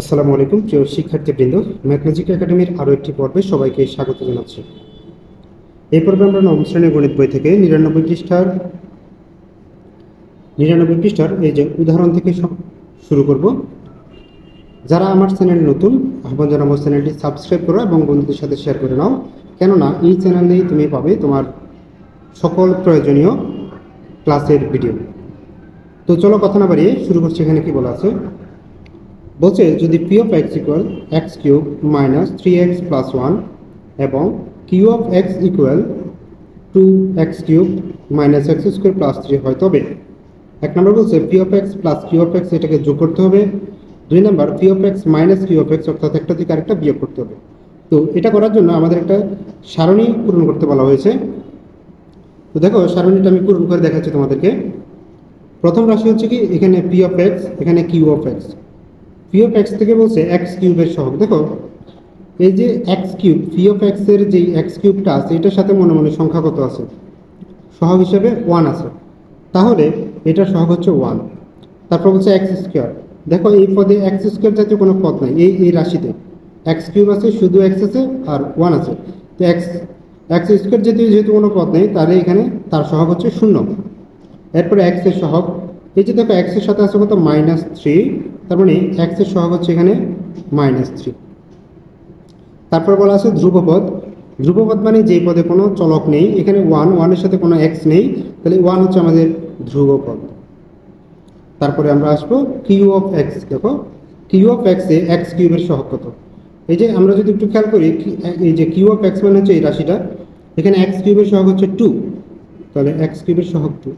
আসসালামু আলাইকুম প্রিয় শিক্ষার্থীবৃন্দ, ম্যাথমেটিক একাডেমির আরও একটি পর্বে সবাইকে স্বাগত জানাচ্ছি। এই পর্বে আমরা নবম শ্রেণীর গণিত বই থেকে 99 পৃষ্ঠার এই যে উদাহরণ থেকে শুরু করব। যারা আমার চ্যানেল নতুন, আহ্বান জানাবো চ্যানেলটি সাবস্ক্রাইব করো এবং বন্ধুদের সাথে শেয়ার করে নাও, কেননা এই চ্যানেলেই তুমি পাবে তোমার সকল প্রয়োজনীয় ক্লাসের ভিডিও। তো চলো কথা না বাড়িয়ে শুরু করছি। এখানে কি বলা আছে বলছে, যদি P of X equal X cube minus 3x plus 1 এবং Q of X equal 2x cube minus X square plus 3 হয়, তবে এক নম্বর বলছে P of X plus Q of X, এটাকে যোগ করতে হবে। দুই নম্বর P of X minus Q of X, অর্থাৎ একটা থেকে আরেকটা বিয়োগ করতে হবে। তো এটা করার জন্য আমাদের একটা সারণী পূরণ করতে বলা হয়েছে। তো দেখো, সারণীটা আমি পূরণ করে দেখাচ্ছি তোমাদেরকে। প্রথম রাশি হচ্ছে কি, এখানে পি অফ এক্স, এখানে Q of X. P of X থেকে বলছে এক্স কিউবের সহগ। দেখো, এই যে X cube, P of X এর যে এক্স কিউবটা আছে এটার সাথে মনে মনে সংখ্যা কত আছে? সহগ হিসেবে 1 আছে, তাহলে এটার সহগ হচ্ছে 1। তারপর বলছে এক্স স্কোয়ার। দেখো, এই পদে এক্স স্কোয়ার জাতীয় কোনো পদ নাই, এই রাশিতে এক্স কিউব আছে, শুধু এক্স আছে আর 1 আছে। তো এক্স স্কোয়ার জাতীয় যেহেতু কোনো পদ নেই, তাহলে এখানে তার সহগ হচ্ছে 0। এরপরে এক্স এর সহগ, এই যে দেখো এক্স এর সাথে আছে কত? -3, তার মানে এক্স এর সহগ হচ্ছে এখানে -3। তারপর বলা আছে ধ্রুবপদ। ধ্রুবপদ মানে যে পদে কোনো চলক নেই, এখানে 1 এর সাথে কোনো এক্স নেই, তাহলে 1 হচ্ছে আমাদের ধ্রুবপদ। তারপরে আমরা আসবো কিউ অফ এক্স। দেখো, কিউ অফ এক্স এ এক্স কিউবের সহগ কত? এই যে আমরা যদি একটু খেয়াল করি, এই যে কিউ অফ এক্স মানে হচ্ছে এই রাশিটা, এখানে এক্স কিউবের সহগ হচ্ছে 2, তাহলে এক্স কিউবের সহগ 2।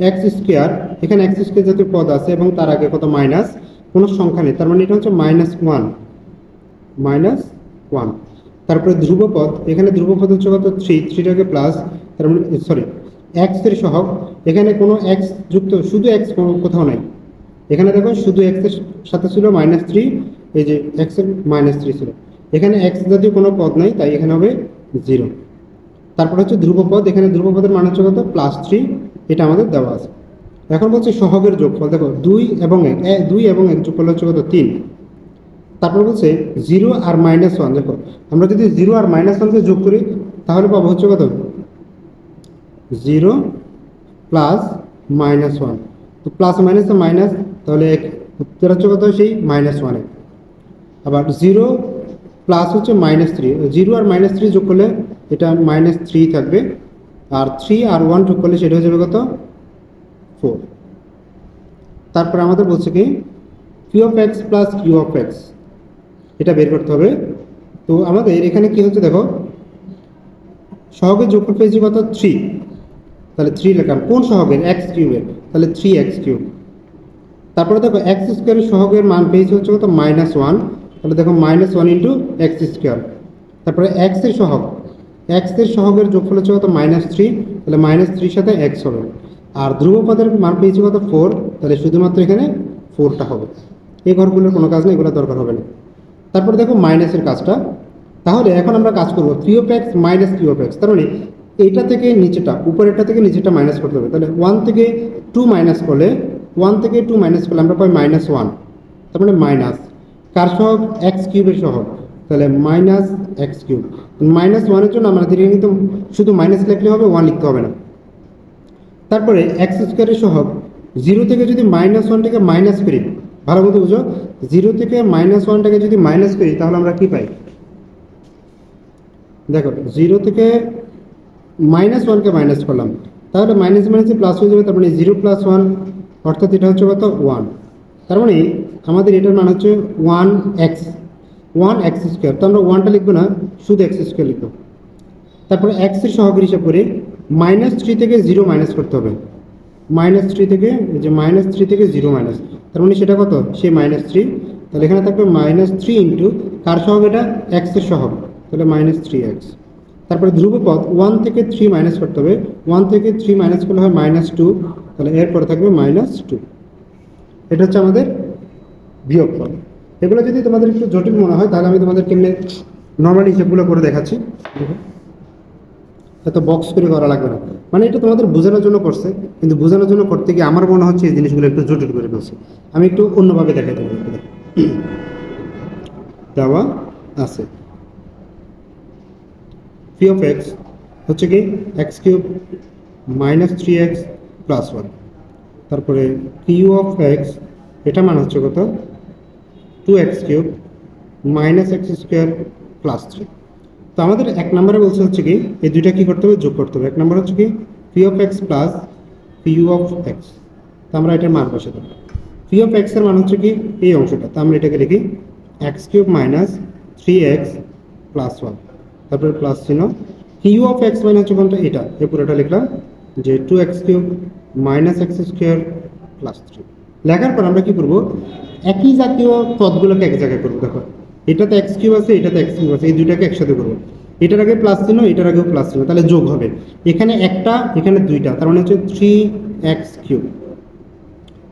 এক্স স্কোয়ার, এখানে এক্স স্কোয়ার জাতীয় পদ আছে এবং তার আগে কত? মাইনাস, কোনো সংখ্যা নেই, তার মানে এটা হচ্ছে -1। তারপরে ধ্রুবপদ, এখানে ধ্রুবপদ হচ্ছে কত? 3টাকে প্লাস, তার মানে সরি এক্স এর সহগ, এখানে কোনো এক্স যুক্ত, শুধু এক্স কোথাও নাই। এখানে দেখো শুধু এক্স এর সাথে ছিল -3, এই যে এক্স এর -3 ছিল, এখানে এক্স জাতীয় কোনো পদ নাই, তাই এখানে হবে 0। তারপর হচ্ছে ধ্রুবপদ, এখানে ধ্রুবপদের মান হচ্ছে কত? +3, এটা আমাদের দেওয়া আছে। এখন বলছে সহগের যোগফল। দেখো 2 এবং 1 যোগ করলে হচ্ছে কত? 3। তারপর বলছে 0 আর -1। দেখো, আমরা যদি 0 আর -1কে যোগ করি তাহলে পাবো হচ্ছে কত? 0 প্লাস -1। তো প্লাস মাইনাসে মাইনাস, তাহলে উত্তর হচ্ছে কত? সেই -1। আবার 0 প্লাস হচ্ছে -3, 0 আর -3 যোগ করলে এটা -3 থাকবে, আর 3 আর 1 যোগ করলে সেটা হয়ে যাবে কত? 4। তারপরে আমাদের বলছে কি Q of X plus Q of X, এটা বের করতে হবে। তো আমাদের এখানে কি হচ্ছে, দেখো সহগের যোগফল পেয়েছি কত? 3, তাহলে 3 লেখা কোন সহগের? এক্স কিউবের, তাহলে 3x কিউব। তারপরে দেখো এক্স স্কোয়ারের সহগের মান পেয়েছি হচ্ছে কত? -1, তাহলে দেখো -1 ইন্টু এক্স স্কোয়ার। তারপরে এক্স এর সহগের যোগফল হচ্ছে কত? -3, তাহলে -3 সাথে এক্স হবে। আর ধ্রুবপদের মান পেয়েছি কত? 4, তাহলে শুধুমাত্র এখানে 4টা হবে। এই ঘরগুলোর কোনো কাজ নেই, এগুলো দরকার হবে না। তারপরে দেখো মাইনাসের কাজটা। তাহলে এখন আমরা কাজ করবো P of X minus Q of X, তার মানে এইটা থেকে নিচেটা, উপরেরটা থেকে নিচেটা মাইনাস করতে হবে। তাহলে 1 থেকে 2 মাইনাস করলে আমরা পাই -1, তার মানে মাইনাস কার সহগ? এক্স কিউবের সহগ, তাহলে -x কিউব। -1-এর জন্য আমাদের এখানে তো শুধু মাইনাস লিখলে হবে, 1 লিখতে হবে না। তারপরে এক্স স্কোয়ারের সহগ, 0 থেকে যদি -1টাকে মাইনাস করি, ভালো মতো বুঝো, 0 থেকে -1টাকে যদি মাইনাস করি তাহলে আমরা কি পাই? দেখো 0 থেকে -1কে মাইনাস করলাম, তাহলে মাইনাস মাইনাসে প্লাস হয়ে যাবে, তার মানে 0 + 1, অর্থাৎ এটা হচ্ছে কত? 1। তার মানে আমাদের এটার মান হচ্ছে 1x স্কোয়ার। তো আমরা 1টা লিখবো না, শুধু এক্স স্কোয়ার লিখবো। তারপরে এক্স এর সহগের হিসাব করে -3 থেকে 0 মাইনাস করতে হবে। -3 থেকে, এই যে -3 থেকে 0 মাইনাস, তার মানে সেটা কত? সেই -3, তাহলে এখানে থাকবে -3 ইন্টু কার সহগ? এটা এক্স এর সহগ, তাহলে -3x। তারপরে ধ্রুবপদ 1 থেকে 3 মাইনাস করতে হবে, 1 থেকে 3 মাইনাস করলে হয় -2, তাহলে এরপরে থাকবে -2। এটা হচ্ছে আমাদের বিয়োগফল। এগুলো যদি তোমাদের একটু জটিল মনে হয় তাহলে আমি তোমাদের কেমনে নর্মাল হিসেবগুলো করে দেখাচ্ছি। এত বক্স করে করা লাগবে না, মানে এটা তোমাদের বোঝানোর জন্য করছে, কিন্তু বোঝানোর জন্য করতে গিয়ে আমার মনে হচ্ছে এই জিনিসগুলো একটু জটিল করে ফেলছে। আমি একটু অন্যভাবে দেখাতে পারি। দেওয়া আছে। পি অফ এক্স হচ্ছে কি x cube minus 3x plus 1। তারপরে কিউ অফ এক্স এটা মান হচ্ছে কত 2x cube minus X square plus 3। তো আমাদের এক নম্বরে বলছে হচ্ছে কি এই দুইটা কি করতে হবে, যোগ করতে হবে। এক নম্বর হচ্ছে কি P of X plus Q of X, তো আমরা এটার মান বসে দেবো। পি অফ এক্স এর মান হচ্ছে কি এই অংশটা, তো আমরা এটাকে লিখি x cube minus 3x plus 1, তারপরে প্লাস চিহ্ন। কিউ অফ এক্স মানে হচ্ছে কোনটা, এটা এই পুরোটা লিখলাম যে 2x cube minus X square plus 3। লেখার পর আমরা কি করব, একই জাতীয় পদগুলোকে এক জায়গায় করবো। দেখো এটাতে এক্স কিউব আছে, এটাতে এক্স কিউব আছে, এই দুইটাকে একসাথে করবো। এটার আগে প্লাস চিহ্ন, এটার আগেও প্লাস চিহ্ন, তাহলে যোগ হবে। এখানে একটা, এখানে দুইটা, তার মানে হচ্ছে 3x কিউব।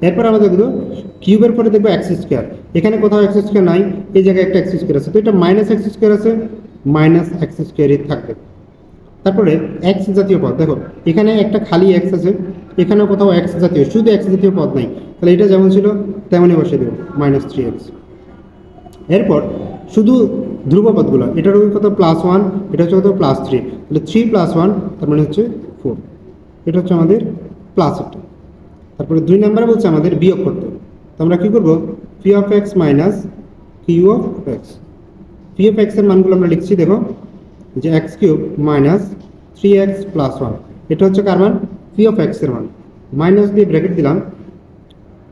এরপর আমরা দেখবো কিউবের পরে দেখবো এক্স স্কোয়ার, এখানে কোথাও এক্স স্কোয়ার নাই, এই জায়গায় একটা এক্স স্কোয়ার আছে, তো এটা মাইনাস এক্স স্কোয়ার আছে, মাইনাস এক্স স্কোয়ারই থাকবে। তারপরে এক্স জাতীয় পদ, দেখো এখানে একটা খালি এক্স আছে, এখানেও কোথাও এক্স জাতীয়, শুধু এক্স জাতীয় পদ নাই, তাহলে এটা যেমন ছিল তেমনই বসিয়ে দেবো মাইনাস 3x। এরপর শুধু ধ্রুবপদগুলো, এটার কত প্লাস 1, এটা হচ্ছে কত প্লাস 3, তাহলে 3 প্লাস 1 তার মানে হচ্ছে 4, এটা হচ্ছে আমাদের প্লাস একটা। তারপরে 2 নম্বরে বলছে আমাদের বিয়োগ করতে, তো আমরা কী করবো P of X minus Q of X. P of X এর মানগুলো আমরা লিখছি, দেখো যে X cube minus 3x plus 1, এটা হচ্ছে কার মান পি অফ এক্স এর মান। মাইনাস দিয়ে ব্র্যাকেট দিলাম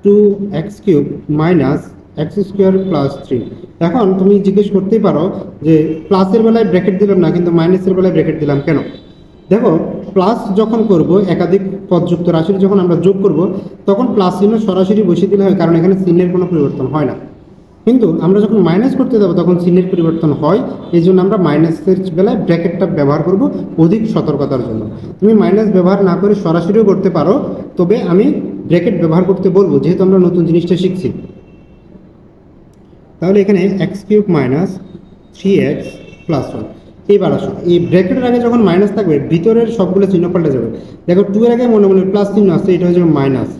2x cube minus X square plus 3। এখন তুমি জিজ্ঞেস করতেই পারো যে প্লাসের বেলায় ব্র্যাকেট দিলাম না, কিন্তু মাইনাসের বেলায় ব্র্যাকেট দিলাম কেন। দেখো প্লাস যখন করব, একাধিক পদযুক্ত রাশির যখন আমরা যোগ করব, তখন প্লাস চিহ্ন সরাসরি বসিয়ে দিলে হয়, কারণ এখানে চিহ্নের কোনো পরিবর্তন হয় না। কিন্তু আমরা যখন মাইনাস করতে যাবো তখন চিহ্নের পরিবর্তন হয়, এই জন্য আমরা মাইনাসের বেলায় ব্র্যাকেটটা ব্যবহার করব অধিক সতর্কতার জন্য। তুমি মাইনাস ব্যবহার না করে সরাসরিও করতে পারো, তবে আমি ব্র্যাকেট ব্যবহার করতে বলবো, যেহেতু আমরা নতুন জিনিসটা শিখছি। তাহলে এখানে x cube minus 3x plus 1। এইবার আসো এই ব্র্যাকেটের আগে যখন মাইনাস থাকবে, ভিতরের সবগুলো চিহ্ন পাল্টে যাবে। দেখো 2 এর আগে মনে মনে প্লাস চিহ্ন আছে, এটা হয়ে যাবে মাইনাস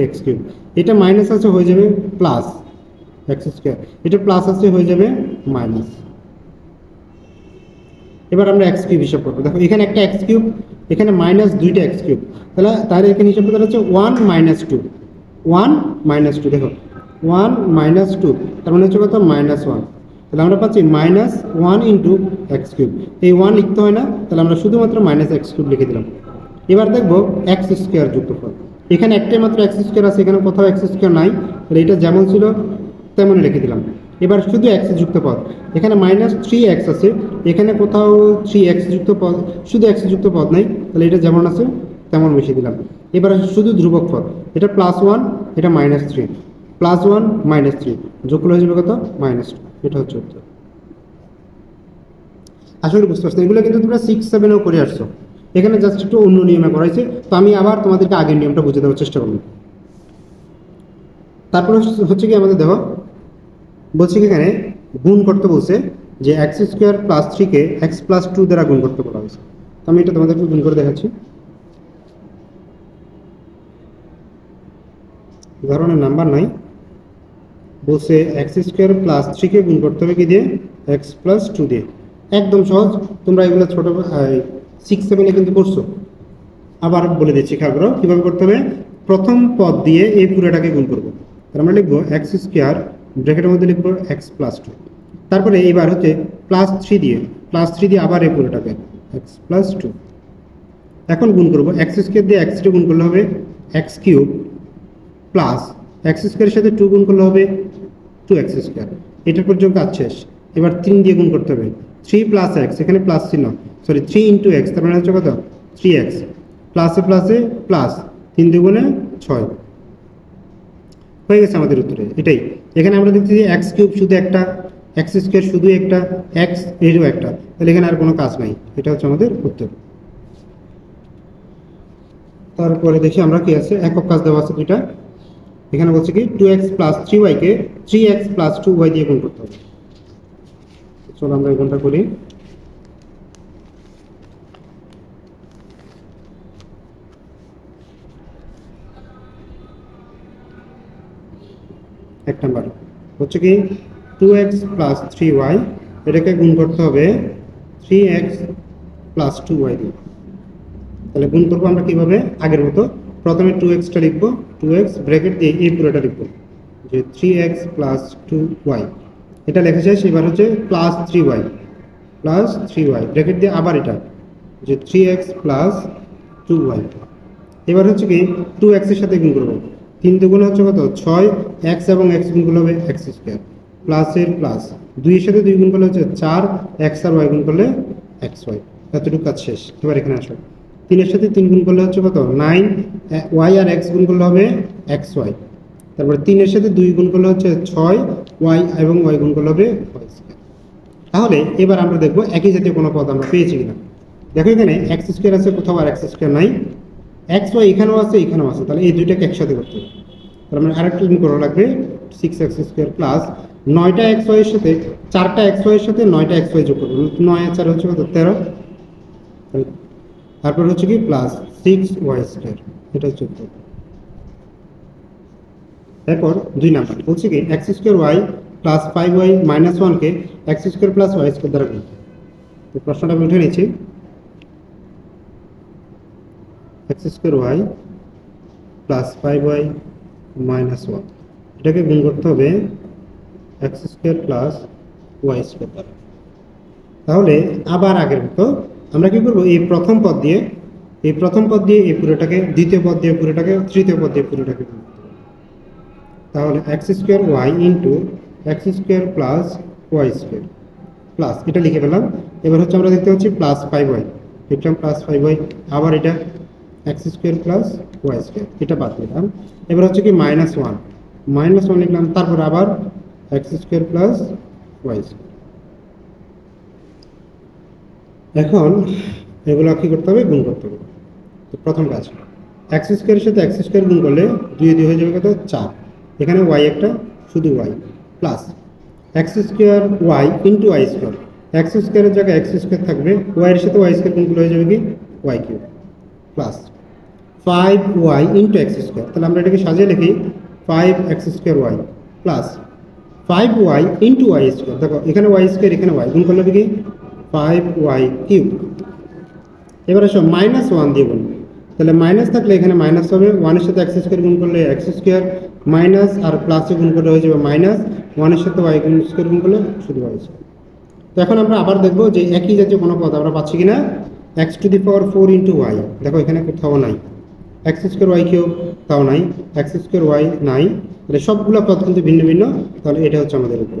এক্স কিউব, এটা মাইনাস আছে হয়ে যাবে প্লাস এক্স স্কোয়ার, এটা প্লাস আছে হয়ে যাবে মাইনাস। এবার আমরা এক্স কিউব হিসাব করবো। দেখো এখানে একটা এক্স কিউব, এখানে মাইনাস 2টা এক্স কিউব, তাহলে এখানে হিসাব করতে হচ্ছে 1 মাইনাস 2, 1 মাইনাস 2। দেখো 1 মাইনাস 2 তার মানে হচ্ছে কত মাইনাস 1, তাহলে আমরা পাচ্ছি মাইনাস 1 ইন্টু এক্স কিউব। এই 1 লিখতে হয় না, তাহলে আমরা শুধুমাত্র মাইনাস এক্স কিউব লিখে দিলাম। এবার দেখবো এক্স স্কোয়ার যুক্তফল, এখানে একটাই মাত্র এক্স স্কোয়ার আছে, এখানে কোথাও এক্স স্কোয়ার নাই, তাহলে এটা যেমন ছিল তেমনই লিখে দিলাম। এবার শুধু এক্স যুক্ত পদ, এখানে মাইনাস 3x আছে, এখানে কোথাও 3x যুক্ত পদ, শুধু এক্স যুক্ত পদ নাই, তাহলে এটা যেমন আছে তেমন বসিয়ে দিলাম। এবার শুধু ধ্রুবক পদ, এটা প্লাস 1, এটা মাইনাস 3, প্লাস 1 মাইনাস 3 যোগ করলে হয়ে যাবে কত মাইনাস 2, এটা হচ্ছে উত্তর। আসলে বুঝতে পারছো, এগুলো কিন্তু তোমরা 6, 7-এও করে আসছো, এখানে জাস্ট একটু অন্য নিয়মে করাইছে, তো আমি আবার তোমাদেরকে আগের নিয়মটা বুঝে দেওয়ার চেষ্টা করব। তারপর হচ্ছে কি আমাদের দেখো বলছে কি এখানে গুণ করতে বলছে যে এক্স স্কোয়ার প্লাস 3-কে এক্স প্লাস 2 দ্বারা গুণ করতে বলা হয়েছে। তো আমি এটা তোমাদেরকে গুণ করে দেখাচ্ছি। উদাহরণের নাম্বার নাই, বলছে এক্স স্কোয়ার প্লাস 3-কে গুণ করতে হবে কি দিয়ে, এক্স প্লাস 2 দিয়ে। একদম সহজ, তোমরা এগুলো ছোটো 6, 7-এ কিন্তু করছো। আবার বলে দিচ্ছি খাগ্রহ কীভাবে করতে হবে। প্রথম পদ দিয়ে এই পুরোটাকে গুণ করবো, তার আমরা লিখবো এক্স স্কোয়ার, ব্র্যাকেটের মধ্যে লিখবো এক্স প্লাস 2, তারপরে এইবার হচ্ছে প্লাস 3 দিয়ে আবার এই পুরোটাকে এক্স প্লাস 2। এখন গুণ করবো এক্স স্কোয়ার দিয়ে এক্স গুণ করলে হবে এক্স কিউব প্লাস এক্স স্কোয়ারের সাথে 2 গুণ করলে হবে 2x স্কোয়ার। এটার পর্যন্ত কাজ শেষ। এবার 3 দিয়ে গুণ করতে হবে, 3 প্লাস এক্স, এখানে প্লাস চিহ্ন, 3 ইন্টু এক্স, তার মানে হচ্ছে কত 3x, প্লাসে প্লাসে প্লাস, 3 দুগুণে 6 হয়ে গেছে আমাদের উত্তরে। এটাই এখানে আমরা দেখছি যে এক্স কিউব শুধু একটা, এক্স স্কোয়ার শুধু একটা, এক্স এরও একটা, তাহলে এখানে আর কোনো কাজ নাই। এটা হচ্ছে আমাদের উত্তর। তারপরে দেখি আমরা কি আছে, একক কাজ দেওয়া আছে দুইটা। এখানে বলছে কি 2x plus 3y-কে 3x plus 2y দিয়ে গুণ করতে হবে। চলো আমরা এই গুণটা করি। এক নাম্বার হচ্ছে কি 2x প্লাস 3y, এটাকে গুণ করতে হবে 3x প্লাস 2y দিয়ে। তাহলে গুণ করবো আমরা কিভাবে, আগের মতো প্রথমে 2xটা লিখবো, 2x ব্র্যাকেট দিয়ে এই পুরোটা লিখবো যে 3x প্লাস 2y, এটা লেখা শেষ। এবার হচ্ছে প্লাস 3y ব্র্যাকেট দিয়ে আবার এটা যে 3x প্লাস 2y। এবার হচ্ছে কি 2x এর সাথে গুণ করবো, 3 দুগুণ হচ্ছে কত 6, x এবং x গুণ করলে হবে x স্কয়ার, প্লাসের প্লাস 2 এর সাথে 2 গুণ করলে হচ্ছে 4, x আর y গুণ করলে xy। এতটুকু কাজ শেষ। এবার এখানে আসো, 3 এর সাথে 3 গুণ করলে হচ্ছে কত 9, y আর x গুণ করলে হবে xy। তারপর 3 এর সাথে 2 গুণ করলে হচ্ছে 6, y এবং y গুণ করলে হবে y স্কয়ার। তাহলে এবার আমরা দেখব একই জাতীয় কোনো পদ আমরা পেয়েছি কিনা। দেখো এখানে x স্কয়ার আছে, কোথাও আর x স্কয়ার নাই, xy এখানেও আছে এখানেও আছে, তাহলে এই দুইটাকে একসাথে করতে হবে। তাহলে আমরা আরেকটা গুণ করা লাগবে 6x স্কয়ার প্লাস 9টা xy এর সাথে 4টা xy এর সাথে 9টা xy যোগ করব, 9 আর 4 হচ্ছে কত 13, তারপর হচ্ছে কি প্লাস 6y স্কয়ার, এটা হচ্ছে উত্তর। এরপর 2 নাম্বার বলছে কি x square y plus 5y minus 1 কে x square plus y square দ্বারা গুণ। তো প্রশ্নটা আমি উঠে নিচ্ছি, x square y plus 5y minus 1, এটাকে গুণ করতে হবে x square plus y square দ্বারা। তাহলে আবার আগের মতো আমরা কি করব, এই প্রথম পদ দিয়ে এই পুরোটাকে, দ্বিতীয় পদ দিয়ে পুরোটাকে, তৃতীয় পদ দিয়ে পুরোটাকে গুণ করতে হবে। তাহলে x square y into x square plus y square plus, এটা লিখে ফেলাম। এবার হচ্ছে আমরা দেখতে পাচ্ছি প্লাস 5y, লিখলাম প্লাস 5y, আবার এটা x square plus y square, এটা বাদ দিলাম। এবার হচ্ছে কি মাইনাস 1 লিখলাম, তারপর আবার x square plus y square. এখন এগুলো কি করতে হবে, গুণ করতে হবে। তো প্রথম কাজ, x স্কয়ারের সাথে x স্কয়ার গুণ করলে 2 হয়ে যাবে কত 4, এখানে y একটা, শুধু y plus x square y into y square, x স্কয়ারের জায়গায় x স্কয়ার থাকবে, y এর সাথে y স্কয়ার গুণ করলে হয়ে যাবে কি y cube plus 5y into x square. তাহলে আমরা এটাকে সাজিয়ে লিখি 5x square y plus 5y into y square. দেখো এখানে y স্কয়ার, এখানে y গুণ করলে হবে কি 5y কিউব। এবার আসো মাইনাস 1 দিয়ে গুণ, তাহলে মাইনাস থাকলে এখানে মাইনাস হবে, 1 এর সাথে x স্কয়ার গুণ করলে x স্কয়ার, মাইনাস আর প্লাসে গুণ করলে হয়ে যাবে মাইনাস, 1 এর সাথে y স্কয়ার গুণ করলে শুধু y স্কয়ার। তো এখন আমরা আবার দেখব যে একই জাতীয় কোনো পদ আমরা পাচ্ছি কিনা। x to the power 4 into y, দেখো এখানে কোথাও নাই, x স্কয়ার y কিউব তাও নাই, x স্কয়ার y নাই, তাহলে সবগুলো পদ কিন্তু ভিন্ন ভিন্ন, তাহলে এটা হচ্ছে আমাদের উত্তর।